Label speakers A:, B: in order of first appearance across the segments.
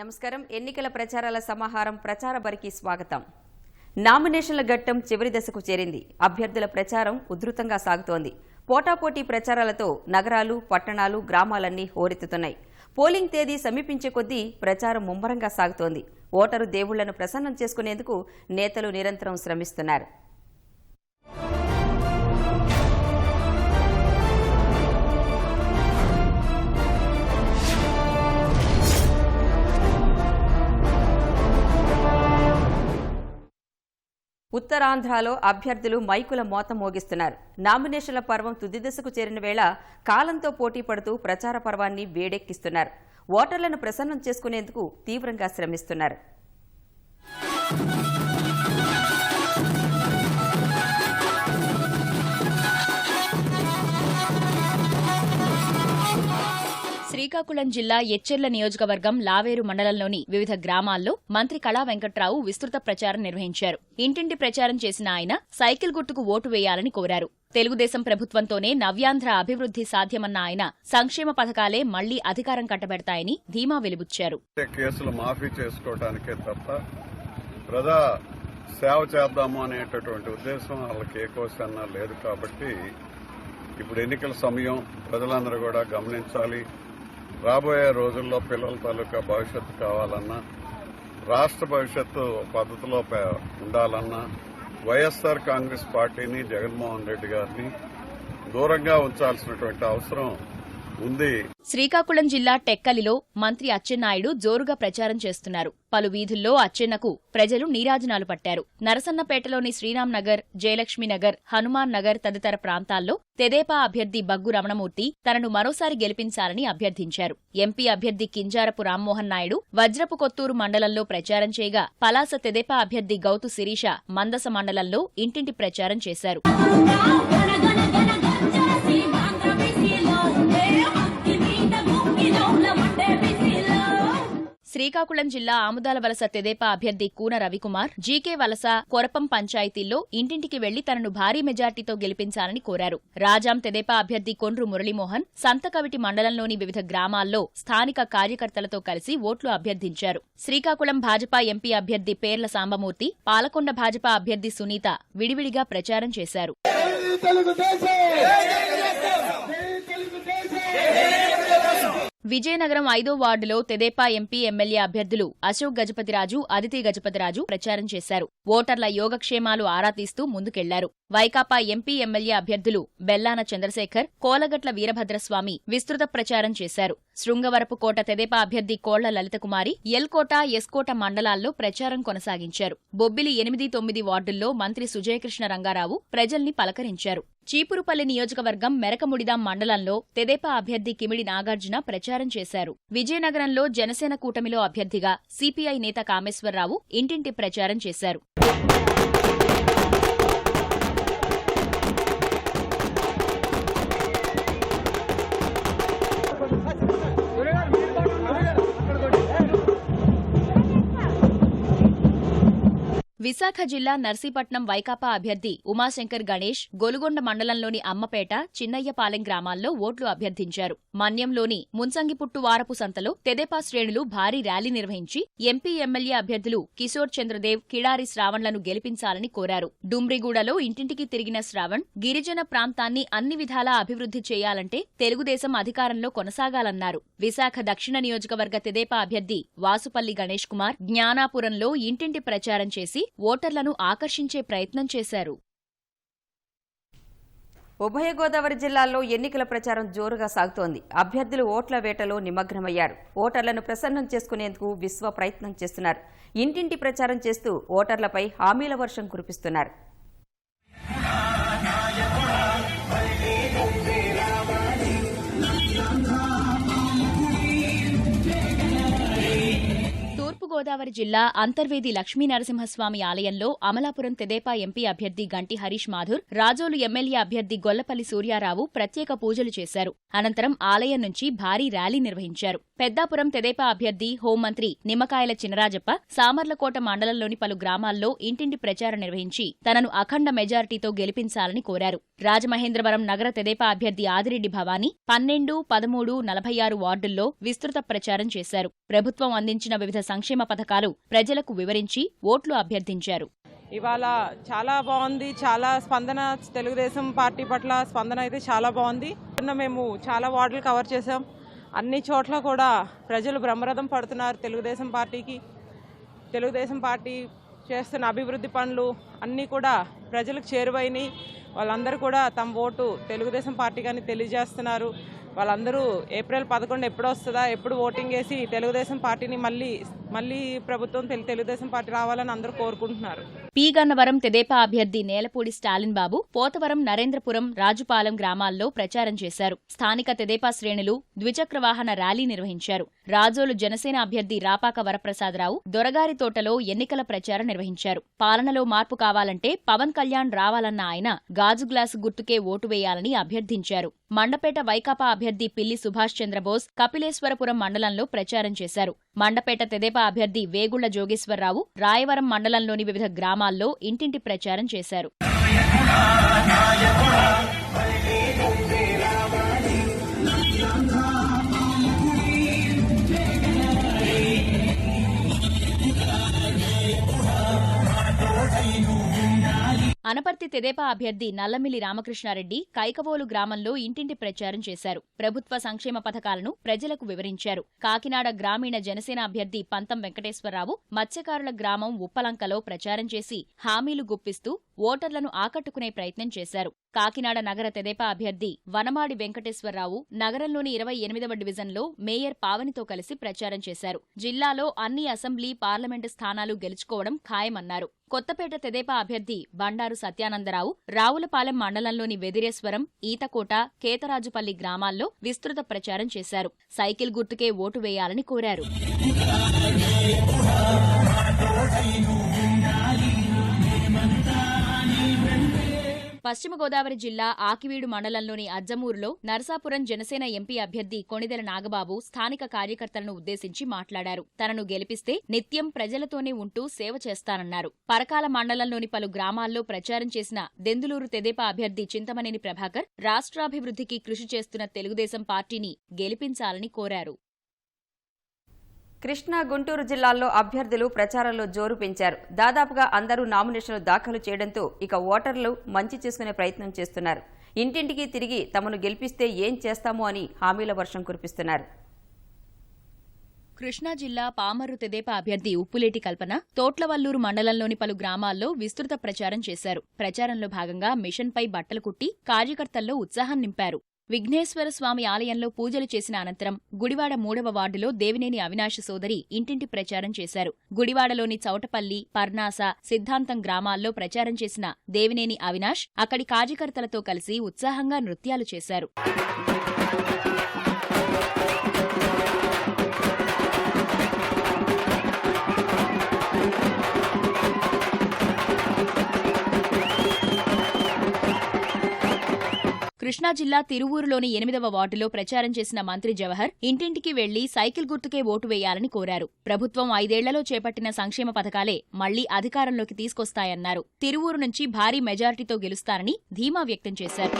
A: నమస్కారం. ఎన్నికల ప్రచారాల సమాహారం ప్రచార బరికి స్వాగతం. నామినేషన్ల ఘట్టం చివరి దశకు చేరింది. అభ్యర్థుల ప్రచారం ఉధృతంగా సాగుతోంది. పోటాపోటీ ప్రచారాలతో నగరాలు, పట్టణాలు, గ్రామాలన్నీ హోరెత్తుతున్నాయి. పోలింగ్ తేదీ సమీపించే కొద్దీ ప్రచారం ముమ్మరంగా సాగుతోంది. ఓటరు దేవుళ్లను ప్రసన్నం చేసుకునేందుకు నేతలు నిరంతరం శ్రమిస్తున్నారు. ఉత్తరాంధ్రలో అభ్యర్థులు మైకుల మోత మోగిస్తున్నారు. నామినేషన్ల పర్వం తుది దశకు చేరిన వేళ కాలంతో పోటీ పడుతూ ప్రచార పర్వాన్ని వేడెక్కిస్తున్నారు. ఓటర్లను ప్రసన్నం చేసుకునేందుకు తీవ్రంగా శ్రమిస్తున్నారు.
B: శ్రీకాకుళం జిల్లా ఎచ్చెర్ల నియోజకవర్గం లావేరు మండలంలోని వివిధ గ్రామాల్లో మంత్రి కళా వెంకట్రావు విస్తృత ప్రచారం నిర్వహించారు. ఇంటింటి ప్రచారం చేసిన ఆయన సైకిల్ గుర్తుకు ఓటు వేయాలని కోరారు. తెలుగుదేశం ప్రభుత్వంతోనే నవ్యాంధ్ర అభివృద్ధి సాధ్యమన్న ఆయన సంక్షేమ పథకాలే మళ్లీ అధికారం కట్టబెడతాయని ధీమా వెలిబుచ్చారు.
C: కేసులు మాఫీ చేసుకోవడానికే తప్ప ప్రజా సేవ చేద్దాము అనేటటువంటి ఉద్దేశం వాళ్ళకి ఏ కోసన్నా లేదు. కాబట్టి ఇప్పుడు ఎన్నికల సమయం, ప్రజలందరూ కూడా గమనించాలి. రాబోయే రోజుల్లో పిల్లల తాలూకా భవిష్యత్తు కావాలన్నా, రాష్ట్ర భవిష్యత్తు పద్ధతిలో ఉండాలన్నా వైఎస్ఆర్ కాంగ్రెస్ పార్టీని, జగన్మోహన్ రెడ్డి గారిని దూరంగా ఉంచాల్సినటువంటి అవసరం ఉంది.
B: శ్రీకాకుళం జిల్లా టెక్కలిలో మంత్రి అచ్చెన్నాయుడు జోరుగా ప్రచారం చేస్తున్నారు. పలు వీధుల్లో అచ్చెన్నకు ప్రజలు నీరాజనాలు పట్టారు. నరసన్నపేటలోని శ్రీరామ్ నగర్, జయలక్ష్మి నగర్, హనుమాన్ నగర్ తదితర ప్రాంతాల్లో తెదేపా అభ్యర్థి బగ్గు రమణమూర్తి తనను మరోసారి గెలిపించాలని అభ్యర్థించారు. ఎంపీ అభ్యర్థి కింజారపు రామ్మోహన్ నాయుడు వజ్రపు కొత్తూరు మండలంలో ప్రచారం చేయగా, పలాస తెదేపా అభ్యర్థి గౌతు శిరీష మందస మండలంలో ఇంటింటి ప్రచారం చేశారు. శ్రీకాకుళం జిల్లా ఆముదాల వలస తెదేపా అభ్యర్థి కూన రవికుమార్ జీకే వలస, కొరపం పంచాయతీల్లో ఇంటింటికి వెళ్లి తనను భారీ మెజార్టీతో గెలిపించాలని కోరారు. రాజాం తెదేపా అభ్యర్థి కొండ్రు మురళీమోహన్ సంతకవిటి మండలంలోని వివిధ గ్రామాల్లో స్థానిక కార్యకర్తలతో కలిసి ఓట్లు అభ్యర్థించారు. శ్రీకాకుళం భాజపా ఎంపీ అభ్యర్థి పేర్ల సాంబమూర్తి, పాలకొండ భాజపా అభ్యర్థి సునీత విడివిడిగా ప్రచారం చేశారు. విజయనగరం 5వ వార్డులో తెదేపా ఎంపీ, ఎమ్మెల్యే అభ్యర్థులు అశోక్ గజపతిరాజు, అదితి గజపతిరాజు ప్రచారం చేశారు. ఓటర్ల యోగక్షేమాలు ఆరా తీస్తూ ముందుకెళ్లారు. వైకాపా ఎంపీ, ఎమ్మెల్యే అభ్యర్థులు బెల్లాన చంద్రశేఖర్, కోలగట్ల వీరభద్రస్వామి విస్తృత ప్రచారం చేశారు. శృంగవరపుకోట తెదేపా అభ్యర్థి కోళ్ల లలితకుమారి ఎల్కోట, ఎస్కోట మండలాల్లో ప్రచారం కొనసాగించారు. బొబ్బిలి 8, 9 వార్డుల్లో మంత్రి సుజయకృష్ణ రంగారావు ప్రజల్ని పలకరించారు. చీపురుపల్లి నియోజకవర్గం మెరకముడిదాం మండలంలో తెదేపా అభ్యర్థి కిమిడి నాగార్జున ప్రచారం చేశారు. విజయనగరంలో జనసేన కూటమిలో అభ్యర్థిగా సిపిఐ నేత కామేశ్వరరావు ఇంటింటి ప్రచారం చేశారు. విశాఖ జిల్లా నర్సీపట్నం వైకాపా అభ్యర్థి ఉమాశంకర్ గణేష్ గొలుగొండ మండలంలోని అమ్మపేట, చిన్నయ్యపాలెం గ్రామాల్లో ఓట్లు అభ్యర్థించారు. మన్యంలోని ముంచంగిపుట్టు వారపు సంతలో తెదేపా శ్రేణులు భారీ ర్యాలీ నిర్వహించి ఎంపీ, ఎమ్మెల్యే అభ్యర్థులు కిశోర్ చంద్రదేవ్, కిడారి శ్రావణ్లను గెలిపించాలని కోరారు. డుమ్రిగూడలో ఇంటింటికి తిరిగిన శ్రావణ్ గిరిజన ప్రాంతాన్ని అన్ని విధాలా అభివృద్ధి చేయాలంటే తెలుగుదేశం అధికారంలో కొనసాగాలన్నారు. విశాఖ దక్షిణ నియోజకవర్గ తెదేపా అభ్యర్థి వాసుపల్లి గణేష్ కుమార్ జ్ఞానాపురంలో ఇంటింటి ప్రచారం చేసి ఓటర్లను ఆకర్షించే ప్రయత్నం చేశారు.
A: ఉభయ గోదావరి జిల్లాల్లో ఎన్నికల ప్రచారం జోరుగా సాగుతోంది. అభ్యర్థులు ఓట్ల వేటలో నిమగ్నమయ్యారు. ఓటర్లను ప్రసన్నం చేసుకునేందుకు విశ్వ ప్రయత్నం చేస్తున్నారు. ఇంటింటి ప్రచారం చేస్తూ ఓటర్లపై హామీల వర్షం కురిపిస్తున్నారు.
B: తూర్పుగోదావరి జిల్లా అంతర్వేది లక్ష్మీనరసింహస్వామి ఆలయంలో అమలాపురం తెదేపా ఎంపీ అభ్యర్థి గంటి హరీష్ మాథుర్, రాజోలు ఎమ్మెల్యే అభ్యర్థి గొల్లపల్లి సూర్యారావు ప్రత్యేక పూజలు చేశారు. అనంతరం ఆలయం నుంచి భారీ ర్యాలీ నిర్వహించారు. పెద్దాపురం తెదేపా అభ్యర్థి హోంమంత్రి నిమ్మకాయల చినరాజప్ప సామర్లకోట మండలంలోని పలు గ్రామాల్లో ఇంటింటి ప్రచారం నిర్వహించి తనను అఖండ మెజారిటీతో గెలిపించాలని కోరారు. రాజమహేంద్రవరం నగర తెదేపా అభ్యర్థి ఆదిరెడ్డి భవానీ 12, 13, 46 వార్డుల్లో విస్తృత ప్రచారం చేశారు. ప్రభుత్వం అందించిన వివిధ సంక్షేమ పథకాలు ప్రజలకు వివరించి ఓట్లు అభ్యర్థించారు.
D: ఇవాళ చాలా బాగుంది. చాలా స్పందన, తెలుగుదేశం పార్టీ పట్ల స్పందన అయితే చాలా బాగుంది. మేము చాలా వార్డులు కవర్ చేసాం. అన్ని చోట్ల కూడా ప్రజలు బ్రహ్మరథం పడుతున్నారు తెలుగుదేశం పార్టీకి. తెలుగుదేశం పార్టీ చేస్తున్న అభివృద్ధి పనులు అన్నీ కూడా ప్రజలకు చేరువైనాయి. వాళ్ళందరూ కూడా తమ ఓటు తెలుగుదేశం పార్టీకి తెలియజేస్తున్నారు. వాళ్ళందరూ ఏప్రిల్ 11 ఎప్పుడు వస్తుందా, ఎప్పుడు ఓటింగ్ వేసి తెలుగుదేశం పార్టీని మళ్ళీ ప్రభుత్వం తెలుగుదేశం పార్టీ రావాలని అందరూ కోరుకుంటున్నారు.
B: పి గన్నవరం తెదేపా అభ్యర్థి నేలపూడి స్టాలిన్ బాబు పోతవరం, నరేంద్రపురం, రాజుపాలెం గ్రామాల్లో ప్రచారం చేశారు. స్థానిక తెదేపా శ్రేణులు ద్విచక్ర వాహన ర్యాలీ నిర్వహించారు. రాజోలు జనసేన అభ్యర్థి రాపాక వరప్రసాదరావు దొరగారితోటలో ఎన్నికల ప్రచారం నిర్వహించారు. పాలనలో మార్పు కావాలంటే పవన్ కళ్యాణ్ రావాలన్న ఆయన గాజు గ్లాసు గుర్తుకే ఓటు వేయాలని అభ్యర్థించారు. మండపేట వైకాపా అభ్యర్థి పిల్లి సుభాష్ చంద్రబోస్ కపిలేశ్వరపురం మండలంలో ప్రచారం చేశారు. మండపేట తెదేపా అభ్యర్థి వేగుళ్ల జోగేశ్వరరావు రాయవరం మండలంలోని వివిధ గ్రామాల్లో ఇంటింటి ప్రచారం చేశారు. అనపర్తి తెదేపా అభ్యర్థి నల్లమిల్లి రామకృష్ణారెడ్డి కైకవోలు గ్రామంలో ఇంటింటి ప్రచారం చేశారు. ప్రభుత్వ సంక్షేమ పథకాలను ప్రజలకు వివరించారు. కాకినాడ గ్రామీణ జనసేన అభ్యర్థి పంతం వెంకటేశ్వరరావు మత్స్యకారుల గ్రామం ఉప్పలంకలో ప్రచారం చేసి హామీలు గుప్పిస్తూ ఓటర్లను ఆకట్టుకునే ప్రయత్నం చేశారు. కాకినాడ నగర తెదేపా అభ్యర్థి వనమాడి వెంకటేశ్వరరావు నగరంలోని 28వ డివిజన్లో మేయర్ పావనితో కలిసి ప్రచారం చేశారు. జిల్లాలో అన్ని అసెంబ్లీ, పార్లమెంటు స్థానాలు గెలుచుకోవడం ఖాయమన్నారు. కొత్తపేట తెదేపా అభ్యర్థి బండారు సత్యానందరావు రావులపాలెం మండలంలోని వెదిరేశ్వరం, ఈతకోట, కేతరాజుపల్లి గ్రామాల్లో విస్తృత ప్రచారం చేశారు. సైకిల్ గుర్తుకే ఓటు వేయాలని కోరారు. పశ్చిమ గోదావరి జిల్లా ఆకివీడు మండలంలోని అజ్జమూరులో నరసాపురం జనసేన ఎంపీ అభ్యర్థి కొణిదెల నాగబాబు స్థానిక కార్యకర్తలను ఉద్దేశించి మాట్లాడారు. తనను గెలిపిస్తే నిత్యం ప్రజలతోనే ఉంటూ సేవ చేస్తానన్నారు. పరకాల మండలంలోని పలు గ్రామాల్లో ప్రచారం చేసిన దెందులూరు తెదేపా అభ్యర్థి చింతమనేని ప్రభాకర్ రాష్ట్రాభివృద్ధికి కృషి చేస్తున్న తెలుగుదేశం పార్టీని గెలిపించాలని కోరారు.
A: కృష్ణా, గుంటూరు జిల్లాల్లో అభ్యర్థులు ప్రచారంలో జోరు పెంచారు. దాదాపుగా అందరూ నామినేషన్లు దాఖలు చేయడంతో ఇక ఓటర్లు మంచి చేసుకునే ప్రయత్నం చేస్తున్నారు. ఇంటింటికి తిరిగి తమను గెలిపిస్తే ఏం చేస్తామో అని హామీల వర్షం కురిపిస్తున్నారు.
B: కృష్ణా జిల్లా పామర్రు తెదేపా అభ్యర్థి ఉప్పులేటి కల్పన తోట్లవల్లూరు మండలంలోని పలు గ్రామాల్లో విస్తృత ప్రచారం చేశారు. ప్రచారంలో భాగంగా మిషన్పై బట్టలు కుట్టి కార్యకర్తల్లో ఉత్సాహం నింపారు. విఘ్నేశ్వర స్వామి ఆలయంలో పూజలు చేసిన అనంతరం గుడివాడ 3వ వార్డులో దేవినేని అవినాష్ సోదరి ఇంటింటి ప్రచారం చేశారు. గుడివాడలోని చౌటపల్లి, పర్నాస, సిద్ధాంతం గ్రామాల్లో ప్రచారం చేసిన దేవినేని అవినాష్ అక్కడి కార్యకర్తలతో కలిసి ఉత్సాహంగా నృత్యాలు చేశారు. కృష్ణా జిల్లా తిరువూరులోని 8వ వార్డులో ప్రచారం చేసిన మంత్రి జవహర్ ఇంటింటికి వెళ్లి సైకిల్ గుర్తుకే ఓటు వేయాలని కోరారు. ప్రభుత్వం 5 ఏళ్లలో చేపట్టిన సంక్షేమ పథకాలే మళ్లీ అధికారంలోకి తీసుకొస్తాయన్నారు. తిరువూరు నుంచి భారీ మెజారిటీతో గెలుస్తారని ధీమా వ్యక్తం చేశారు.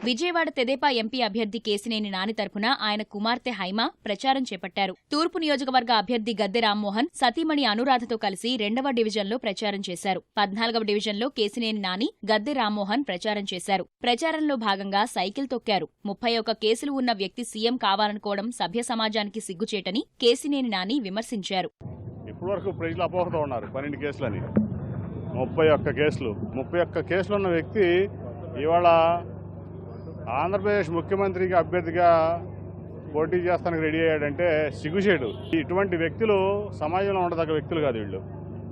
B: విజయవాడ తెదేపా ఎంపీ అభ్యర్థి కేసినేని నాని తరపున ఆయన కుమార్తె హైమా ప్రచారం చేపట్టారు. తూర్పు నియోజకవర్గ అభ్యర్థి గద్దె రామ్మోహన్ సతీమణి అనురాధతో కలిసి 2వ డివిజన్లో ప్రచారం చేశారు. 14వ డివిజన్లో కేసినేని నాని, గద్దె రామ్మోహన్ ప్రచారం చేశారు. ప్రచారంలో భాగంగా సైకిల్ తొక్కారు. 31 కేసులు ఉన్న వ్యక్తి సీఎం కావాలనుకోవడం సభ్య సమాజానికి సిగ్గుచేటని కేసినేని నాని విమర్శించారు.
E: ఇప్పటివరకు ప్రజలు అపోహతో ఉన్నారు. 12 కేసులని 31 కేసులు ఉన్న వ్యక్తి ఇవాళ ఆంధ్రప్రదేశ్ ముఖ్యమంత్రికి అభ్యర్థిగా పోటీ చేస్తానికి రెడీ అయ్యాడంటే సిగ్గుచేటు. ఇటువంటి వ్యక్తులు సమాజంలో ఉండదగ్గ వ్యక్తులు కాదు వీళ్ళు.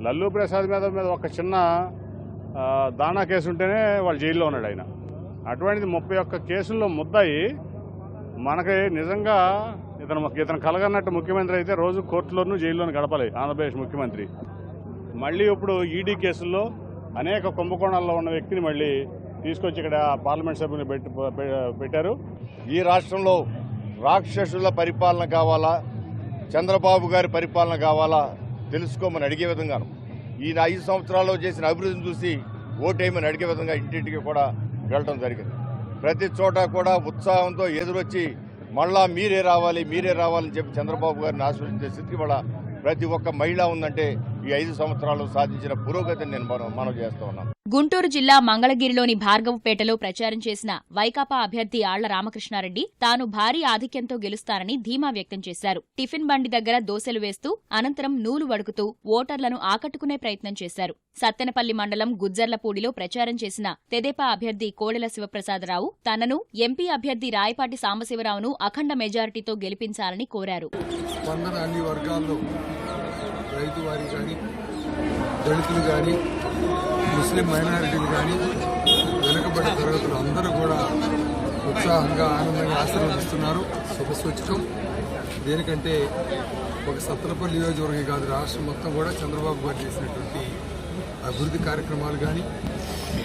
E: లల్లూ ప్రసాద్ మీద ఒక చిన్న దాణా కేసు ఉంటేనే వాళ్ళు జైల్లో ఉన్నాడు ఆయన. అటువంటిది 31 కేసుల్లో ముద్దాయి మనకి నిజంగా ఇతను కలగన్నట్టు ముఖ్యమంత్రి అయితే రోజు కోర్టులోనూ జైల్లోనూ గడపాలి ఆంధ్రప్రదేశ్ ముఖ్యమంత్రి. మళ్ళీ ఇప్పుడు ఈడీ కేసుల్లో అనేక కుంభకోణాల్లో ఉన్న వ్యక్తిని మళ్ళీ తీసుకొచ్చి ఇక్కడ పార్లమెంట్ సభ్యుని పెట్టారు.
F: ఈ రాష్ట్రంలో రాక్షసుల పరిపాలన కావాలా, చంద్రబాబు గారి పరిపాలన కావాలా తెలుసుకోమని అడిగే విధంగాను, ఈ 5 సంవత్సరాల్లో చేసిన అభివృద్ధిని చూసి ఓటేయమని అడిగే విధంగా ఇంటింటికి కూడా వెళ్ళడం జరిగింది. ప్రతి చోట కూడా ఉత్సాహంతో ఎదురొచ్చి మళ్ళా మీరే రావాలని చెప్పి చంద్రబాబు గారిని ఆశీర్వదించే స్థితికి కూడా ప్రతి ఒక్క మహిళ ఉందంటే ఈ 5 సంవత్సరాలు సాధించిన పురోగతిని నేను మనం చేస్తూ ఉన్నాను.
B: గుంటూరు జిల్లా మంగళగిరిలోని భార్గవపేటలో ప్రచారం చేసిన వైకాపా అభ్యర్థి ఆళ్ల రామకృష్ణారెడ్డి తాను భారీ ఆధిక్యంతో గెలుస్తానని ధీమా వ్యక్తం చేశారు. టిఫిన్ బండి దగ్గర దోశలు వేస్తూ అనంతరం నూలు వడుకుతూ ఓటర్లను ఆకట్టుకునే ప్రయత్నం చేశారు. సత్తెనపల్లి మండలం గుజ్జర్లపూడిలో ప్రచారం చేసిన తెదేపా అభ్యర్థి కోడెల శివప్రసాదరావు తనను ఎంపీ అభ్యర్థి రాయపాటి సాంబశివరావును అఖండ మెజారిటీతో గెలిపించాలని కోరారు.
G: స్పందన అన్ని వర్గాల్లో రైతు వారి కానీ, దళితులు కానీ, ముస్లిం మైనారిటీలు కానీ, వెనుకబడ్డ తరగతులు అందరూ కూడా ఉత్సాహంగా ఆనందంగా ఆశీర్వదిస్తున్నారు. శుభసూచకం. దేనికంటే ఒక సత్తెనపల్లి నియోజకవర్గం కాదు, రాష్ట్రం మొత్తం కూడా చంద్రబాబు గారు చేసినటువంటి అభివృద్ధి కార్యక్రమాలు కానీ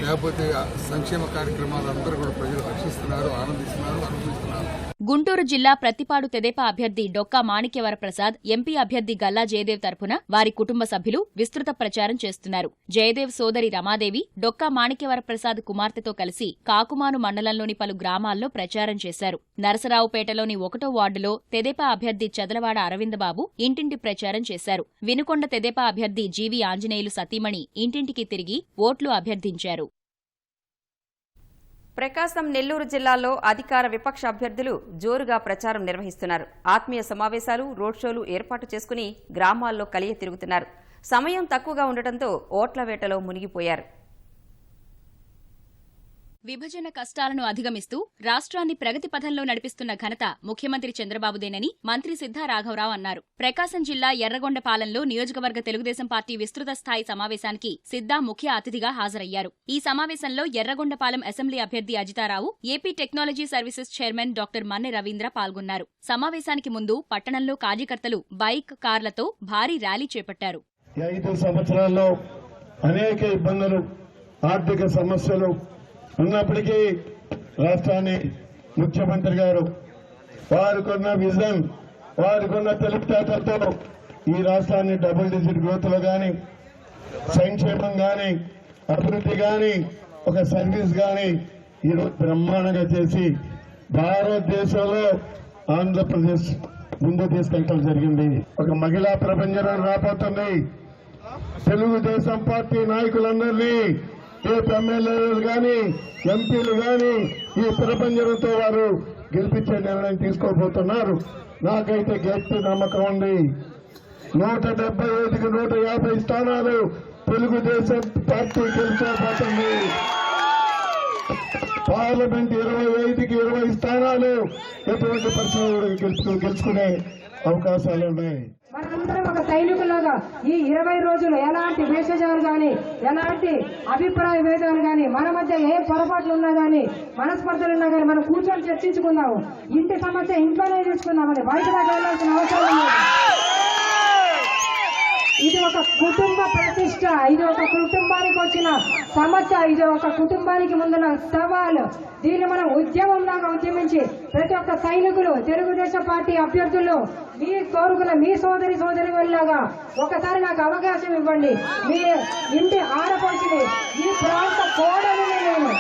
G: లేకపోతే సంక్షేమ కార్యక్రమాలు అందరూ కూడా ప్రజలు హర్షిస్తున్నారు, ఆనందిస్తున్నారు, అనుభవిస్తున్నారు.
B: గుంటూరు జిల్లా ప్రత్తిపాడు తెదేపా అభ్యర్థి డొక్కా మాణిక్యవరప్రసాద్, ఎంపీ అభ్యర్థి గల్లా జయదేవ్ తరపున వారి కుటుంబ సభ్యులు విస్తృత ప్రచారం చేస్తున్నారు. జయదేవ్ సోదరి రమాదేవి డొక్కా మాణిక్యవరప్రసాద్ కుమార్తెతో కలిసి కాకుమాను మండలంలోని పలు గ్రామాల్లో ప్రచారం చేశారు. నరసరావుపేటలోని 1వ వార్డులో తెదేపా అభ్యర్థి చదలవాడ అరవిందబాబు ఇంటింటి ప్రచారం చేశారు. వినుకొండ తెదేపా అభ్యర్థి జీవి ఆంజనేయులు సతీమణి ఇంటింటికి తిరిగి ఓట్లు అభ్యర్థించారు.
A: ప్రకాశం, నెల్లూరు జిల్లాల్లో అధికార విపక్ష అభ్యర్థులు జోరుగా ప్రచారం నిర్వహిస్తున్నారు. ఆత్మీయ సమావేశాలు, రోడ్ షోలు ఏర్పాటు చేసుకుని గ్రామాల్లో కలియ తిరుగుతున్నారు. సమయం తక్కువగా ఉండటంతో ఓట్ల వేటలో మునిగిపోయారు.
B: విభజన కష్టాలను అధిగమిస్తూ రాష్ట్రాన్ని ప్రగతి పథంలో నడిపిస్తున్న ఘనత ముఖ్యమంత్రి చంద్రబాబుదేనని మంత్రి సిద్ధా రాఘవరావు అన్నారు. ప్రకాశం జిల్లా ఎర్రగొండపాలెంలో నియోజకవర్గ తెలుగుదేశం పార్టీ విస్తృత స్థాయి సమావేశానికి సిద్ధా ముఖ్య అతిథిగా హాజరయ్యారు. ఈ సమావేశంలో ఎర్రగొండపాలెం అసెంబ్లీ అభ్యర్థి Ajitha Rao, AP technology services chairman doctor Manne Ravindra పాల్గొన్నారు. సమావేశానికి ముందు పట్టణంలో కార్యకర్తలు బైక్, కార్లతో భారీ ర్యాలీ చేపట్టారు.
H: 5 సంవత్సరాల్లో అనేక ఇబ్బందులు, ఆర్థిక సమస్యలు ఉన్నప్పటికీ రాష్ట్రాన్ని ముఖ్యమంత్రి గారు వారికున్న విజన్, వారికున్న తెలివితేటలతో ఈ రాష్ట్రాన్ని డబుల్ డిజిట్ గ్రోత్ లో కానీ, సంక్షేమం కానీ, అభివృద్ధి కానీ, ఒక సర్వీస్ కానీ ఈరోజు బ్రహ్మాండంగా చేసి భారతదేశంలో ఆంధ్రప్రదేశ్ ముందు తీసుకెళ్ళడం జరిగింది. ఒక మహిళా ప్రపంచం రాబోతుంది. తెలుగుదేశం పార్టీ నాయకులందరినీ, రేపు ఎమ్మెల్యేలు కానీ, ఎంపీలు కానీ ఈ ప్రపంచంతో వారు గెలిపించే నిర్ణయం తీసుకోబోతున్నారు. నాకైతే గట్టి నమ్మకం ఉంది. 175కి 150 స్థానాలు తెలుగుదేశం పార్టీ గెలిచబోతుంది. పార్లమెంట్ 25కి 20 స్థానాలు ఎటువంటి పరిస్థితులు గెలుచుకునే అవకాశాలు ఉన్నాయి.
I: మనందరం ఒక సైనికులాగా ఈ 20 రోజులు ఎలాంటి భేషజాలు కానీ, ఎలాంటి అభిప్రాయ భేదాలు కానీ, మన మధ్య ఏ పొరపాట్లు ఉన్నా కానీ, మనస్పర్ధలు ఉన్నా కానీ మనం కూర్చొని చర్చించుకుందాము. ఇంటి సమస్య ఇంట్లోనే తీసుకుందామని బయట దాకా వెళ్ళాల్సిన అవసరం లేదు. ఇది ఒక కుటుంబ ప్రతిష్ట, ఇది ఒక కుటుంబానికి వచ్చిన సమస్య, ఇది ఒక కుటుంబానికి ముందున్న సవాలు. దీన్ని మనం ఉద్యమంలాగా ఉద్యమించి ప్రతి ఒక్క సైనికులు, తెలుగుదేశం పార్టీ అభ్యర్థులు, మీ కోరుకున్న మీ సోదరి వల్లగా ఒకసారి నాకు అవకాశం ఇవ్వండి. మీ ఇంటి ఆడపడుచుని, ఈ ప్రాంత కోడలిని నేను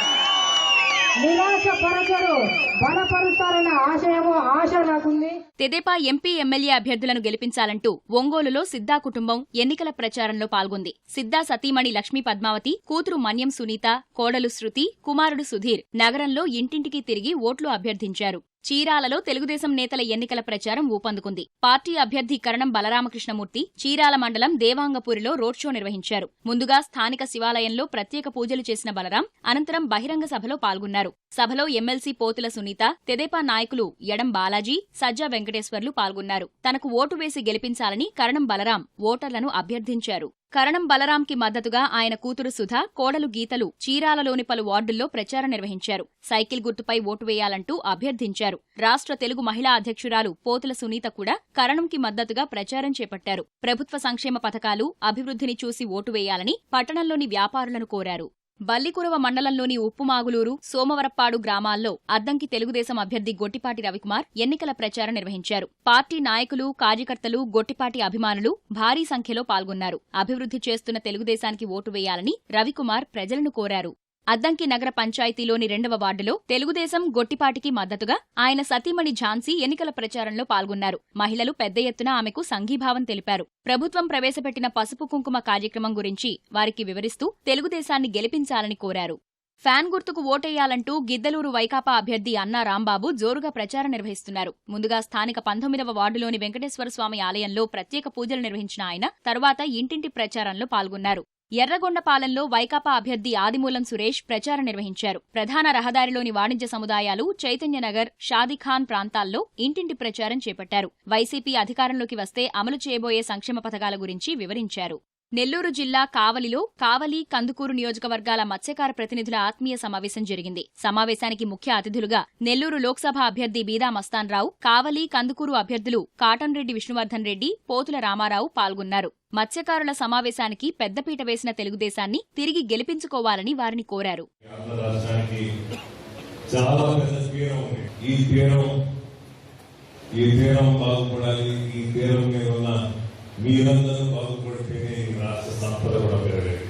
I: నిరాశపరచరు, బలపరుస్తారన్న ఆశ నాకుంది.
B: తెదేపా ఎంపీ, ఎమ్మెల్యే అభ్యర్థులను గెలిపించాలంటూ ఒంగోలులో సిద్ధా కుటుంబం ఎన్నికల ప్రచారంలో పాల్గొంది. సిద్ధా సతీమణి లక్ష్మీ పద్మావతి, కూతురు మన్యం సునీత, కోడలు శృతి, కుమారుడు సుధీర్ నగరంలో ఇంటింటికి తిరిగి ఓట్లు అభ్యర్థించారు. చీరాలలో తెలుగుదేశం నేతల ఎన్నికల ప్రచారం ఊపందుకుంది. పార్టీ అభ్యర్థి కరణం బలరామకృష్ణమూర్తి చీరాల మండలం దేవాంగపూరిలో రోడ్ షో నిర్వహించారు. ముందుగా స్థానిక శివాలయంలో ప్రత్యేక పూజలు చేసిన బలరాం అనంతరం బహిరంగ సభలో పాల్గొన్నారు. సభలో ఎమ్మెల్సీ పోతుల సునీత, తెదేపా నాయకులు ఎడం బాలాజీ, సజ్జా వెంకటేశ్వర్లు పాల్గొన్నారు. తనకు ఓటు వేసి గెలిపించాలని కరణం బలరాం ఓటర్లను అభ్యర్థించారు. కరణం బలరాంకి మద్దతుగా ఆయన కూతురు సుధా, కోడలు గీతలు చీరాలలోని పలు వార్డుల్లో ప్రచారం నిర్వహించారు. సైకిల్ గుర్తుపై ఓటు వేయాలంటూ అభ్యర్థించారు. రాష్ట్ర తెలుగు మహిళా అధ్యక్షురాలు పోతుల సునీత కూడా కరణంకి మద్దతుగా ప్రచారం చేపట్టారు. ప్రభుత్వ సంక్షేమ పథకాలు, అభివృద్ధిని చూసి ఓటు వేయాలని పట్టణంలోని వ్యాపారులను కోరారు. బల్లికురవ మండలంలోని ఉప్పుమాగులూరు, సోమవరప్పాడు గ్రామాల్లో అద్దంకి తెలుగుదేశం అభ్యర్థి గొట్టిపాటి రవికుమార్ ఎన్నికల ప్రచారం నిర్వహించారు. పార్టీ నాయకులు, కార్యకర్తలు, గొట్టిపాటి అభిమానులు భారీ సంఖ్యలో పాల్గొన్నారు. అభివృద్ధి చేస్తున్న తెలుగుదేశానికి ఓటు వేయాలని రవికుమార్ ప్రజలను కోరారు. అద్దంకి నగర పంచాయతీలోని 2వ వార్డులో తెలుగుదేశం గొట్టిపాటికి మద్దతుగా ఆయన సతీమణి ఝాన్సీ ఎన్నికల ప్రచారంలో పాల్గొన్నారు. మహిళలు పెద్ద ఎత్తున ఆమెకు సంఘీభావం తెలిపారు. ప్రభుత్వం ప్రవేశపెట్టిన పసుపు కుంకుమ కార్యక్రమం గురించి వారికి వివరిస్తూ తెలుగుదేశాన్ని గెలిపించాలని కోరారు. ఫ్యాన్ గుర్తుకు ఓటేయాలంటూ గిద్దలూరు వైకాపా అభ్యర్థి అన్నా రాంబాబు జోరుగా ప్రచారం నిర్వహిస్తున్నారు. ముందుగా స్థానిక 19వ వార్డులోని వెంకటేశ్వర స్వామి ఆలయంలో ప్రత్యేక పూజలు నిర్వహించిన ఆయన తర్వాత ఇంటింటి ప్రచారంలో పాల్గొన్నారు. ఎర్రగొండపాలెంలో వైకాపా అభ్యర్థి ఆదిమూలం సురేష్ ప్రచారం నిర్వహించారు. ప్రధాన రహదారిలోని వాణిజ్య సముదాయాలు, చైతన్యనగర్, షాదీఖాన్ ప్రాంతాల్లో ఇంటింటి ప్రచారం చేపట్టారు. వైసీపీ అధికారంలోకి వస్తే అమలు చేయబోయే సంక్షేమ పథకాల గురించి వివరించారు. నెల్లూరు జిల్లా కావలిలో కావలి, కందుకూరు నియోజకవర్గాల మత్స్యకార ప్రతినిధుల ఆత్మీయ సమావేశం జరిగింది. సమావేశానికి ముఖ్య అతిథులుగా నెల్లూరు లోక్సభ అభ్యర్థి బీదా మస్తాన్రావు, కావలి, కందుకూరు అభ్యర్థులు కాటన్రెడ్డి విష్ణువర్ధన్ రెడ్డి, పోతుల రామారావు పాల్గొన్నారు. మత్స్యకారుల సమావేశానికి పెద్దపీట వేసిన తెలుగుదేశాన్ని తిరిగి గెలిపించుకోవాలని వారిని కోరారు.
J: మీరందరూ బాగుపడితేనే ఈ రాష్ట్ర సంపద కూడా పెరగలేదు.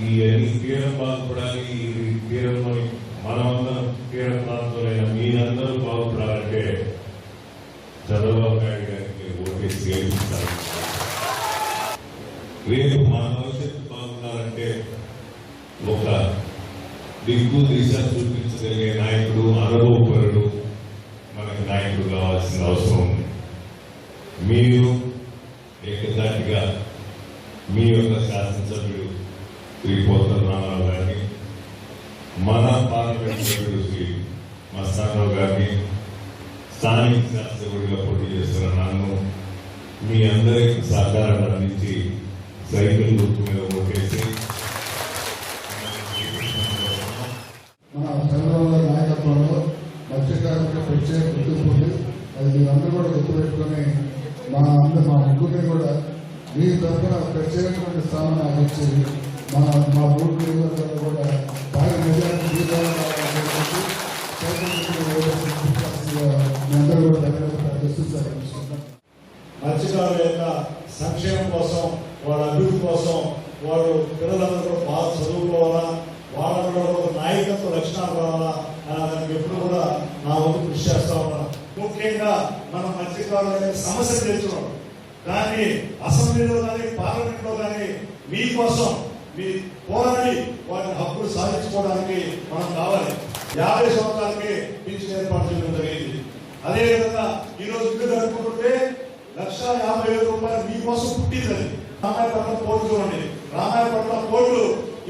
J: ఈ తీరం బాగుపడాలి, ఈ తీరంలో మనమందరం తీర ప్రాంతాలైన మీరందరూ బాగుపడాలంటే చంద్రబాబు నాయుడు గారికి ఓటేసి గెలిపించాలి. రేపు మన భవిష్యత్తు బాగుండాలంటే ఒక దిక్కు దిశ చూపించగలిగే నాయకుడు, అనుభవపరుడు మనకి నాయకుడు కావాల్సిన అవసరం ఉంది. మీరు ఏకదాటిగా మీ యొక్క శాసనసభ్యుడు శ్రీ పోతుల రామారావు గారిని, మన పార్లమెంట్ సభ్యుడు శ్రీ మస్తానరావు గారిని, స్థానిక శాసనసభ్యుడిగా పోటీ చేస్తున్న నన్ను మీ అందరికీ సహకారాన్ని అందించి సైకిల్ గుర్తు మీద ఓటేసి
H: మన చంద్రబాబు గారి నాయకత్వంలో మత్స్యకారులకు ప్రత్యేక గుర్తింపు ఉంది. అది మీరందరూ కూడా గుర్తుపెట్టుకుని మా ముగ్గురిని కూడా మీ తరఫున ప్రత్యేకమైన స్థానం నాకు ఇచ్చేది. మా మూడు నియోజకవర్గాలు కూడా భారీ మెజారిటీ
J: మత్స్యకారుల యొక్క సంక్షేమం కోసం, వాళ్ళ అభివృద్ధి కోసం, వాళ్ళు పిల్లలందరూ బాగా చదువుకోవాలా, వాళ్ళలో ఒక నాయకత్వ లక్షణాలు రావాలా దానికి ఎప్పుడు కూడా నా వంతు కృషి చేస్తా ఉన్నాను. ముఖ్యంగా మనం మత్స్యకారుల సమస్యలు తెచ్చున్నాం. దాన్ని అసెంబ్లీలో కానీ పార్లమెంట్ లో కానీ మీకోసం మీ పోరాడి వాటి హక్కులు సాధించుకోవడానికి మనం కావాలి. 50 సంవత్సరాలకి పింఛన్ ఏర్పాటు చేయడం జరిగింది. అదేవిధంగా ఈరోజు ఇల్లు జరుపుకుంటుంటే 1,50,000 రూపాయలు మీకోసం పుట్టింది. రామాయపట్నం పోర్టు చూడండి, రామాయపట్నం పోర్టు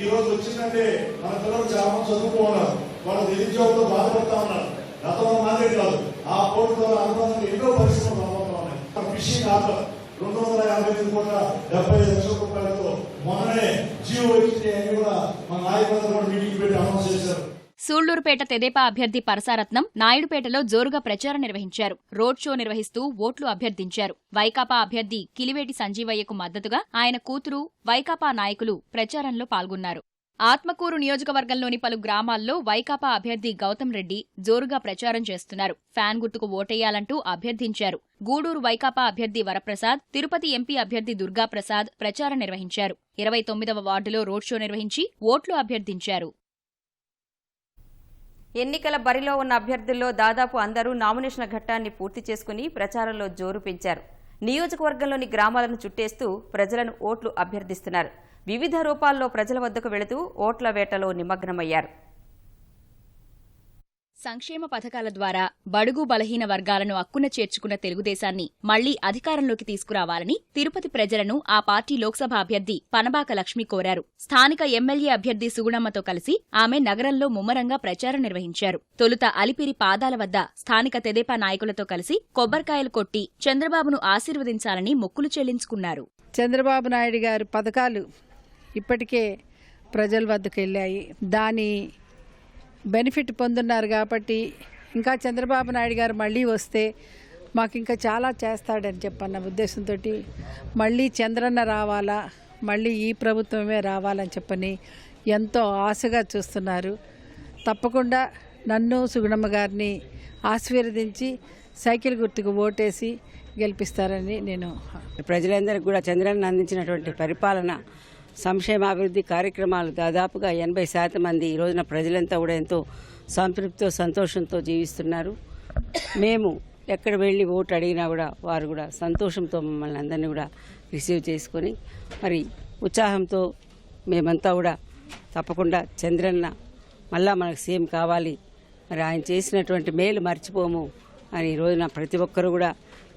J: ఈ రోజు వచ్చిందంటే మన పిల్లలు చాలా మంది చదువుకోవాలి, వాళ్ళు నిరుద్యోగులతో బాధపడతా ఉన్నారు. గతంలో మాదే కాదు, ఆ పోర్టు ద్వారా అనుబంధంగా ఎన్నో పరిశ్రమలు రాబోతా ఉన్నాయి. ఫిషింగ్ హార్బర్ 255 కోట్ల 75 లక్షల రూపాయలతో మొన్ననే జియో వచ్చింది అని కూడా మన నాయకులందరూ కూడా మీటింగ్ పెట్టి అనౌన్స్ చేశారు.
B: సూళ్లూరుపేట తెదేపా అభ్యర్థి పరసారత్నం నాయుడుపేటలో జోరుగా ప్రచారం నిర్వహించారు. రోడ్ షో నిర్వహిస్తూ ఓట్లు అభ్యర్థించారు. వైకాపా అభ్యర్థి కిలివేటి సంజీవయ్యకు మద్దతుగా ఆయన కూతురు, వైకాపా నాయకులు ప్రచారంలో పాల్గొన్నారు. ఆత్మకూరు నియోజకవర్గంలోని పలు గ్రామాల్లో వైకాపా అభ్యర్థి గౌతమ్ రెడ్డి జోరుగా ప్రచారం చేస్తున్నారు. ఫ్యాన్ గుర్తుకు ఓటేయాలంటూ అభ్యర్థించారు. గూడూరు వైకాపా అభ్యర్థి వరప్రసాద్, తిరుపతి ఎంపీ అభ్యర్థి దుర్గాప్రసాద్ ప్రచారం నిర్వహించారు. 29వ వార్డులో రోడ్ షో నిర్వహించి ఓట్లు అభ్యర్థించారు.
A: ఎన్నికల బరిలో ఉన్న అభ్యర్థుల్లో దాదాపు అందరూ నామినేషన్ల ఘట్టాన్ని పూర్తి చేసుకుని ప్రచారంలో జోరు పెంచారు. నియోజకవర్గంలోని గ్రామాలను చుట్టేస్తూ ప్రజలను ఓట్లు అభ్యర్థిస్తున్నారు. వివిధ రూపాల్లో ప్రజల వద్దకు వెళుతూ ఓట్ల వేటలో నిమగ్నమయ్యారు.
B: సంక్షేమ పథకాల ద్వారా బడుగు బలహీన వర్గాలను అక్కున చేర్చుకున్న తెలుగుదేశాన్ని మళ్లీ అధికారంలోకి తీసుకురావాలని తిరుపతి ప్రజలను ఆ పార్టీ లోక్సభ అభ్యర్థి పనబాక లక్ష్మి కోరారు. స్థానిక ఎమ్మెల్యే అభ్యర్థి సుగుణమ్మతో కలిసి ఆమె నగరంలో ముమ్మరంగా ప్రచారం నిర్వహించారు. తొలుత అలిపిరి పాదాల వద్ద స్థానిక తెదేపా నాయకులతో కలిసి కొబ్బరికాయలు కొట్టి చంద్రబాబును ఆశీర్వదించాలని మొక్కులు చెల్లించుకున్నారు.
K: చంద్రబాబు నాయుడు గారు పథకాలు ఇప్పటికే ప్రజల వద్దకు వెళ్ళాయి. దాని బెనిఫిట్ పొందున్నారు కాబట్టి ఇంకా చంద్రబాబు నాయుడు గారు మళ్ళీ వస్తే మాకు ఇంకా చాలా చేస్తాడని చెప్పన్న ఉద్దేశంతో మళ్ళీ చంద్రన్న రావాలా, మళ్ళీ ఈ ప్రభుత్వమే రావాలని చెప్పని ఎంతో ఆశగా చూస్తున్నారు. తప్పకుండా నన్ను సుగుణమ్మ గారిని ఆశీర్వదించి సైకిల్ గుర్తుకు ఓటేసి గెలిపిస్తారని నేను
L: ప్రజలందరికీ కూడా చంద్రన్న అందించినటువంటి పరిపాలన, సంక్షేమాభివృద్ధి కార్యక్రమాలు దాదాపుగా 80% మంది ఈ రోజున ప్రజలంతా కూడా ఎంతో సంతృప్తితో సంతోషంతో జీవిస్తున్నారు. మేము ఎక్కడ వెళ్ళి ఓటు అడిగినా కూడా వారు కూడా సంతోషంతో మమ్మల్ని అందరినీ కూడా రిసీవ్ చేసుకొని మరి ఉత్సాహంతో మేమంతా కూడా తప్పకుండా చంద్రన్న మళ్ళా మనకు సీఎం కావాలి, మరి ఆయన చేసినటువంటి మేలు మర్చిపోము అని ఈ రోజున ప్రతి ఒక్కరు కూడా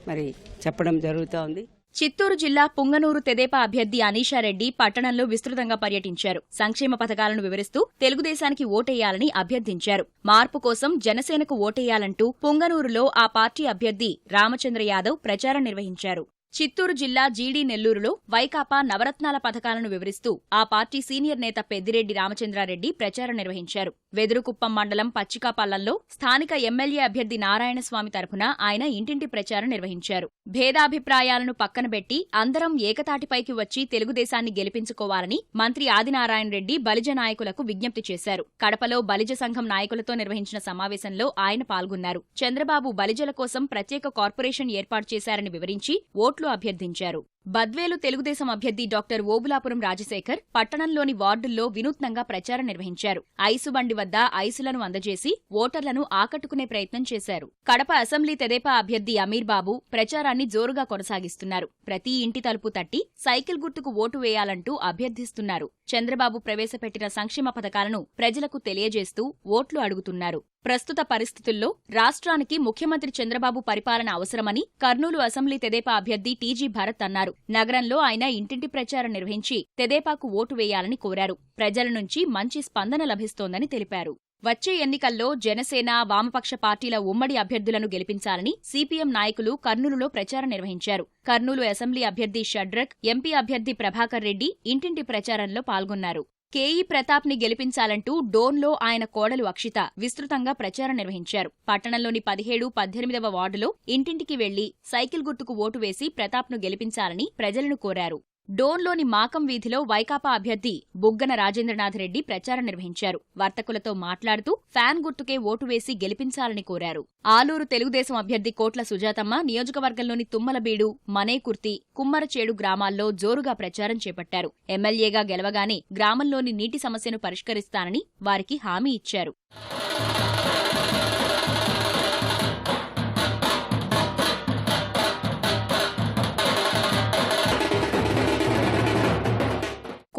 L: మరి చెప్పడం జరుగుతూ ఉంది.
B: చిత్తూరు జిల్లా పుంగనూరు తెదేపా అభ్యర్థి అనీషారెడ్డి పట్టణంలో విస్తృతంగా పర్యటించారు. సంక్షేమ పథకాలను వివరిస్తూ తెలుగుదేశానికి ఓటేయాలని అభ్యర్థించారు. మార్పు కోసం జనసేనకు ఓటేయాలంటూ పుంగనూరులో ఆ పార్టీ అభ్యర్థి రామచంద్ర యాదవ్ ప్రచారం నిర్వహించారు. చిత్తూరు జిల్లా జీడీ నెల్లూరులో వైకాపా నవరత్నాల పథకాలను వివరిస్తూ ఆ పార్టీ సీనియర్ నేత పెద్దిరెడ్డి రామచంద్రారెడ్డి ప్రచారం నిర్వహించారు. వెదురుకుప్పం మండలం పచ్చికాపల్లంలో స్థానిక ఎమ్మెల్యే అభ్యర్థి నారాయణస్వామి తరఫున ఆయన ఇంటింటి ప్రచారం నిర్వహించారు. భేదాభిప్రాయాలను పక్కనబెట్టి అందరం ఏకతాటిపైకి వచ్చి తెలుగుదేశాన్ని గెలిపించుకోవాలని మంత్రి ఆదినారాయణ రెడ్డి బలిజ నాయకులకు విజ్ఞప్తి చేశారు. కడపలో బలిజ సంఘం నాయకులతో నిర్వహించిన సమావేశంలో ఆయన పాల్గొన్నారు. చంద్రబాబు బలిజల కోసం ప్రత్యేక కార్పొరేషన్ ఏర్పాటు చేశారని వివరించి ఓట్లు అభ్యర్థించారు. బద్వేలు తెలుగుదేశం అభ్యర్థి డాక్టర్ ఓబులాపురం రాజశేఖర్ పట్టణంలోని వార్డుల్లో వినూత్నంగా ప్రచారం నిర్వహించారు. ఐసు బండి వద్ద ఐసులను అందజేసి ఓటర్లను ఆకట్టుకునే ప్రయత్నం చేశారు. కడప అసెంబ్లీ తెదేపా అభ్యర్థి అమీర్ బాబు ప్రచారాన్ని జోరుగా కొనసాగిస్తున్నారు. ప్రతి ఇంటి తలుపు తట్టి సైకిల్ గుర్తుకు ఓటు వేయాలంటూ అభ్యర్థిస్తున్నారు. చంద్రబాబు ప్రవేశపెట్టిన సంక్షేమ పథకాలను ప్రజలకు తెలియజేస్తూ ఓట్లు అడుగుతున్నారు. ప్రస్తుత పరిస్థితుల్లో రాష్ట్రానికి ముఖ్యమంత్రి చంద్రబాబు పరిపాలన అవసరమని కర్నూలు అసెంబ్లీ తెదేపా అభ్యర్థి టీజీ భరత్ అన్నారు. నగరంలో ఆయన ఇంటింటి ప్రచారం నిర్వహించి తెదేపాకు ఓటు వేయాలని కోరారు. ప్రజల నుంచి మంచి స్పందన లభిస్తోందని తెలిపారు. వచ్చే ఎన్నికల్లో జనసేన, వామపక్ష పార్టీల ఉమ్మడి అభ్యర్థులను గెలిపించాలని సిపిఎం నాయకులు కర్నూలులో ప్రచారం నిర్వహించారు. కర్నూలు అసెంబ్లీ అభ్యర్థి షడ్రక్, ఎంపీ అభ్యర్థి ప్రభాకర్ రెడ్డి ఇంటింటి ప్రచారంలో పాల్గొన్నారు. కేఈ ప్రతాప్ ని గెలిపించాలంటూ డోన్లో ఆయన కోడలు అక్షిత విస్తృతంగా ప్రచారం నిర్వహించారు. పట్టణంలోని 17, 18వ వార్డులో ఇంటింటికి వెళ్లి సైకిల్ గుర్తుకు ఓటు వేసి ప్రతాప్ను గెలిపించాలని ప్రజలను కోరారు. డోన్లోని మాకం వీధిలో వైకాపా అభ్యర్థి బుగ్గన రాజేంద్రనాథరెడ్డి ప్రచారం నిర్వహించారు. వర్తకులతో మాట్లాడుతూ ఫ్యాన్ గుర్తుకే ఓటు వేసి గెలిపించాలని కోరారు. ఆలూరు తెలుగుదేశం అభ్యర్థి కోట్ల సుజాతమ్మ నియోజకవర్గంలోని తుమ్మలబీడు, మనేకుర్తి, కుమ్మరచేడు గ్రామాల్లో జోరుగా ప్రచారం చేపట్టారు. ఎమ్మెల్యేగా గెలవగానే గ్రామంలోని నీటి సమస్యను పరిష్కరిస్తానని వారికి హామీ ఇచ్చారు.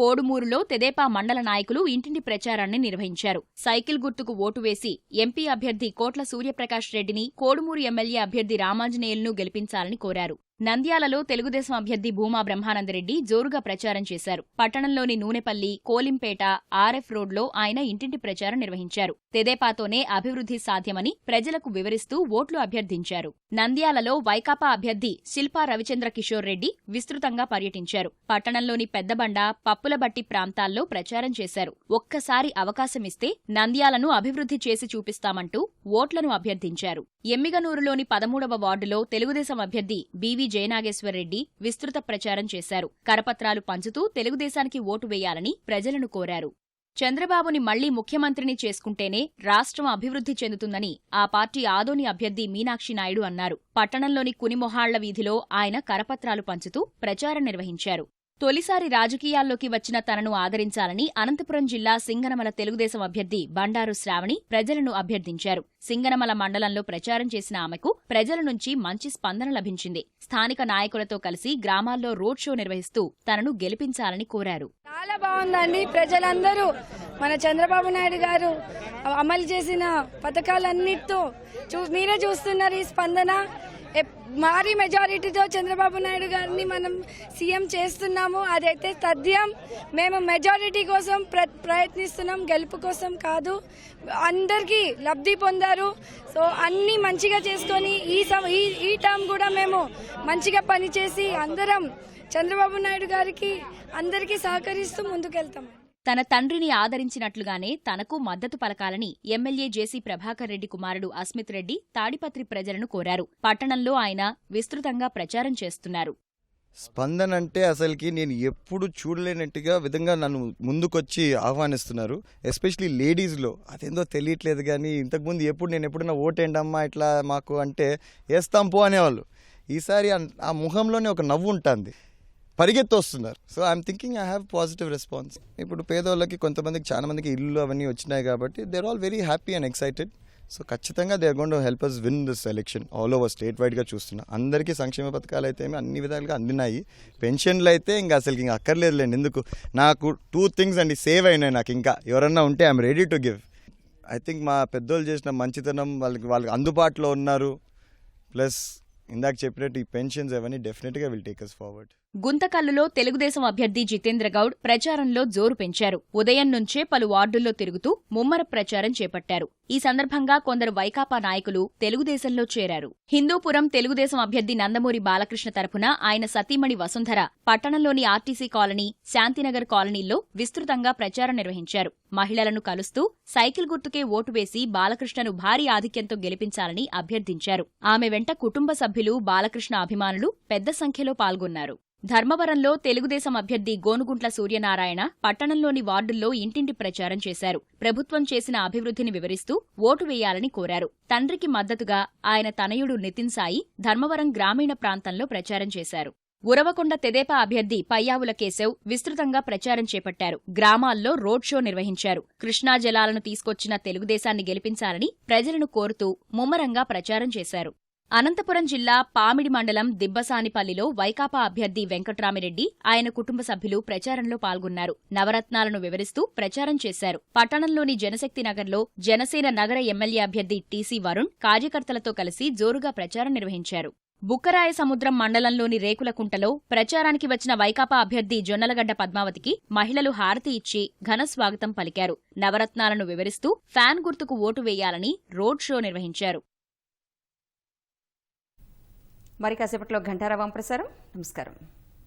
B: కోడుమూరులో తెదేపా మండల నాయకులు ఇంటింటి ప్రచారాన్ని నిర్వహించారు. సైకిల్ గుర్తుకు ఓటు వేసి ఎంపీ అభ్యర్థి కోట్ల సూర్యప్రకాష్ రెడ్డిని, కోడుమూరు ఎమ్మెల్యే అభ్యర్థి రామాంజనేయులను గెలిపించాలని కోరారు. నంద్యాలలో తెలుగుదేశం అభ్యర్థి భూమా బ్రహ్మానందరెడ్డి జోరుగా ప్రచారం చేశారు. పట్టణంలోని నూనెపల్లి, కోలింపేట, ఆర్ఎఫ్ రోడ్లో ఆయన ఇంటింటి ప్రచారం నిర్వహించారు. తెదేపాతోనే అభివృద్ధి సాధ్యమని ప్రజలకు వివరిస్తూ ఓట్లు అభ్యర్థించారు. నంద్యాలలో వైకాపా అభ్యర్థి శిల్పా రవిచంద్ర కిషోర్ రెడ్డి విస్తృతంగా పర్యటించారు. పట్టణంలోని పెద్దబండ, పప్పులబట్టి ప్రాంతాల్లో ప్రచారం చేశారు. ఒక్కసారి అవకాశమిస్తే నంద్యాలను అభివృద్ధి చేసి చూపిస్తామంటూ ఓట్లను అభ్యర్థించారు. ఎమ్మిగనూరులోని 13వ వార్డులో తెలుగుదేశం అభ్యర్థి బీవీ జయనాగేశ్వరరెడ్డి విస్తృత ప్రచారం చేశారు. కరపత్రాలు పంచుతూ తెలుగుదేశానికి ఓటు వేయాలని ప్రజలను కోరారు. చంద్రబాబుని మళ్లీ ముఖ్యమంత్రిని చేసుకుంటేనే రాష్ట్రం అభివృద్ధి చెందుతుందని ఆ పార్టీ ఆదోని అభ్యర్థి మీనాక్షి నాయుడు అన్నారు. పట్టణంలోని కునిమొహాళ్ల వీధిలో ఆయన కరపత్రాలు పంచుతూ ప్రచారం నిర్వహించారు. తొలిసారి రాజకీయాల్లోకి వచ్చిన తనను ఆదరించాలని అనంతపురం జిల్లా సింగనమల తెలుగుదేశం అభ్యర్థి బండారు శ్రావణి ప్రజలను అభ్యర్థించారు. సింగనమల మండలంలో ప్రచారం చేసిన ఆమెకు ప్రజల నుంచి మంచి స్పందన లభించింది. స్థానిక నాయకులతో కలిసి గ్రామాల్లో రోడ్ షో నిర్వహిస్తూ తనను గెలిపించాలని కోరారు.
I: చాలా బాగుందండి. ప్రజలందరూ మన చంద్రబాబు నాయుడు గారు అమలు చేసిన పథకాలన్నిటితో మీరే చూస్తున్నారు. ఈ స్పందన
M: భారీ మెజారిటీతో చంద్రబాబు నాయుడు గారిని మనం సీఎం చేస్తున్నాము. అదైతే తథ్యం. మేము మెజారిటీ కోసం ప్రయత్నిస్తున్నాం, గెలుపు కోసం కాదు. అందరికీ లబ్ధి పొందారు. సో అన్నీ మంచిగా చేసుకొని ఈ టర్మ్ కూడా మేము మంచిగా పనిచేసి అందరం చంద్రబాబు నాయుడు గారికి అందరికీ సహకరిస్తూ ముందుకెళ్తాం.
B: తన తండ్రిని ఆదరించినట్లుగానే తనకు మద్దతు పలకాలని ఎమ్మెల్యే జేసీ ప్రభాకర్ రెడ్డి కుమారుడు అస్మిత్ రెడ్డి తాడిపత్రి ప్రజలను కోరారు. పట్టణంలో ఆయన విస్తృతంగా ప్రచారం చేస్తున్నారు.
N: స్పందన అంటే అసలుకి నేను ఎప్పుడు చూడలేనట్టుగా విధంగా నన్ను ముందుకొచ్చి ఆహ్వానిస్తున్నారు. ఎస్పెషలీ లేడీస్లో అదేందో తెలియట్లేదు. కానీ ఇంతకుముందు నేను ఎప్పుడైనా ఓటేండమ్మా ఇట్లా మాకు అంటే వేస్తాం పో అనేవాళ్ళు. ఈసారి ఆ ముఖంలోనే ఒక నవ్వు ఉంటుంది, పరిగెత్తి వస్తున్నారు. So I'm thinking I have positive response. ఇప్పుడు పేదోళ్ళకి కొంతమందికి చాలా మందికి ఇల్లు అవన్నీ వచ్చినాయి కాబట్టి they are all very happy and excited. So ఖచ్చితంగా they are going to help us win this election. All over state వైడ్గా చూస్తున్నా అందరికీ సంక్షేమ పథకాలు అయితే అన్ని విధాలుగా అందినాయి. పెన్షన్లు అయితే ఇంకా అసలు ఇంకా అక్కర్లేదులేండి. ఎందుకు నాకు 2 things అండి సేవ్ అయినాయి. నాకు ఇంకా ఎవరన్నా ఉంటే I'm ready to give. I think మా పెద్దోళ్ళు చేసిన మంచితనం వాళ్ళకి అందుబాటులో ఉన్నారు. ప్లస్ ఇందాక చెప్పినట్టు ఈ పెన్షన్స్ అవన్నీ డెఫినెట్గా విల్ టేక్ us ఫార్వర్డ్.
B: గుంతకల్లులో తెలుగుదేశం అభ్యర్థి జితేంద్ర గౌడ్ ప్రచారంలో జోరు పెంచారు. ఉదయం నుంచే పలు వార్డుల్లో తిరుగుతూ ముమ్మర ప్రచారం చేపట్టారు. ఈ సందర్భంగా కొందరు వైకాపా నాయకులు తెలుగుదేశంలో చేరారు. హిందూపురం తెలుగుదేశం అభ్యర్థి నందమూరి బాలకృష్ణ తరపున ఆయన సతీమణి వసుంధర పట్టణంలోని ఆర్టీసీ కాలనీ, శాంతినగర్ కాలనీల్లో విస్తృతంగా ప్రచారం నిర్వహించారు. మహిళలను కలుస్తూ సైకిల్ గుర్తుకే ఓటు వేసి బాలకృష్ణను భారీ ఆధిక్యంతో గెలిపించాలని అభ్యర్థించారు. ఆమె వెంట కుటుంబ సభ్యులు, బాలకృష్ణ అభిమానులు పెద్ద సంఖ్యలో పాల్గొన్నారు. ధర్మవరంలో తెలుగుదేశం అభ్యర్థి గోనుగుంట్ల సూర్యనారాయణ పట్టణంలోని వార్డుల్లో ఇంటింటి ప్రచారం చేశారు. ప్రభుత్వం చేసిన అభివృద్ధిని వివరిస్తూ ఓటు వేయాలని కోరారు. తండ్రికి మద్దతుగా ఆయన తనయుడు నితిన్ సాయి ధర్మవరం గ్రామీణ ప్రాంతంలో ప్రచారం చేశారు. ఉరవకొండ తెదేపా అభ్యర్థి పయ్యావుల కేశవ్ విస్తృతంగా ప్రచారం చేపట్టారు. గ్రామాల్లో రోడ్ షో నిర్వహించారు. కృష్ణా జలాలను తీసుకొచ్చిన తెలుగుదేశాన్ని గెలిపించాలని ప్రజలను కోరుతూ ముమ్మరంగా ప్రచారం చేశారు. అనంతపురం జిల్లా పామిడి మండలం దిబ్బసానిపల్లిలో వైకాపా అభ్యర్థి వెంకట్రామిరెడ్డి, ఆయన కుటుంబ సభ్యులు ప్రచారంలో పాల్గొన్నారు. నవరత్నాలను వివరిస్తూ ప్రచారం చేశారు. పట్టణంలోని జనశక్తి నగర్లో జనసేన నగర ఎమ్మెల్యే అభ్యర్థి టీసీ వరుణ్ కార్యకర్తలతో కలిసి జోరుగా ప్రచారం నిర్వహించారు. బుక్కరాయ సముద్రం మండలంలోని రేకులకుంటలో ప్రచారానికి వచ్చిన వైకాపా అభ్యర్థి జొన్నలగడ్డ పద్మావతికి మహిళలు హారతి ఇచ్చి ఘన స్వాగతం పలికారు. నవరత్నాలను వివరిస్తూ ఫ్యాన్ గుర్తుకు ఓటు వేయాలని రోడ్ షో నిర్వహించారు.
A: మరి కాసేపట్లో ఘంటారావం ప్రసారం. నమస్కారం.